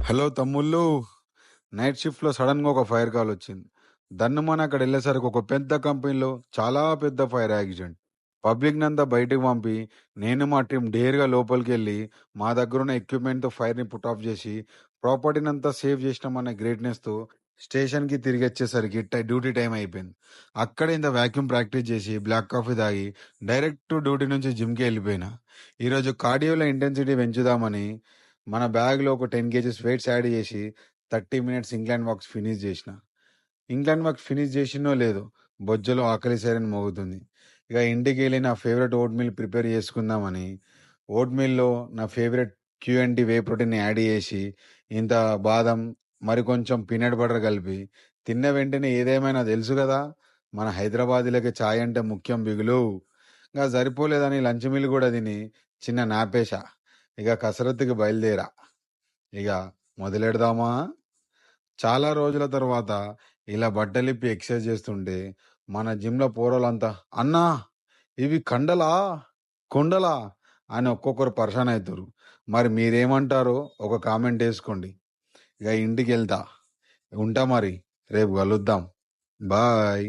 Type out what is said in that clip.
Hello తమ్ముళ్ళు. Night షిఫ్ట్‌లో సడెన్‌గా ఒక ఫైర్ కాల్ వచ్చింది. దన్నుమని అక్కడెళ్ళేసరికి ఒక పెద్ద కంపెనీలో చాలా పెద్ద ఫైర్ యాక్సిడెంట్. పబ్లిక్‌నంతా బయటకి పంపి, నేను మా టీమ్ డేర్‌గా లోపలికెళ్ళి, మా దగ్గరున్న ఎక్విప్‌మెంట్‌తో ఫైర్‌ని పుట్ ఆఫ్ చేసి, ప్రాపర్టీనంతా సేవ్ చేసినామన్న గ్రేట్‌నెస్‌తో స్టేషన్‌కి తిరిగొచ్చేసరికి డ్యూటీ టైమ్ అయిపోయింది. అక్కడే ఇంత వాక్యూమ్ ప్రాక్టీస్ చేసి, బ్లాక్ కాఫీ తాగి, డైరెక్ట్ డ్యూటీ నుంచి జిమ్‌కే ఎళ్ళిపోయినా. ఈరోజు కార్డియోలో ఇంటెన్సిటీ పెంచుదామని మన బ్యాగ్‌లో ఒక 10 కేజీస్ వెయిట్స్ యాడ్ చేసి 30 మినిట్స్ ఇంక్లైన్ వాక్స్ ఫినిష్ చేసిన. ఇంక్లైన్ వాక్ ఫినిష్ చేసినో లేదో బొజ్జలో ఆకలి సైరన్ మోగుతుంది. ఇక ఇంటికెళ్ళి నా ఫేవరెట్ ఓట్ మీల్ ప్రిపేర్ చేసుకుందామని ఓట్ మీల్‌లో నా ఫేవరెట్ క్యూఎన్‌టి వే ప్రోటీన్ యాడ్ చేసి, ఇంత బాదం, మరి కొంచెం పీనట్ బటర్ కలిపి తిన్న వెంటనే ఏదేమైనా తెలుసు కదా! మన హైదరాబాదీలకి చాయ్ అంటే ముఖ్యం బిగులు. ఇంక సరిపోలేదని లంచ్ మీల్ కూడా తిని చిన్న నాపేశా. ఇక కసరత్తుకి బయలుదేరా. ఇక మొదలెడదామా? చాలా రోజుల తర్వాత ఇలా బట్టలిప్పి ఎక్సర్సైజ్ చేస్తుంటే మన జిమ్‌లో పోరోళ్ళంతా "అన్నా! ఇవి కండలా? కొండలా?" అని ఒక్కొక్కరు పరేషాన్ అయితుర్రు. మరి మీరేమంటారో ఒక కామెంట్ ఏసుకోండి. ఇక ఇంటికెళ్తా. ఉంటా మరి. రేపు కలుద్దాం. బాయ్.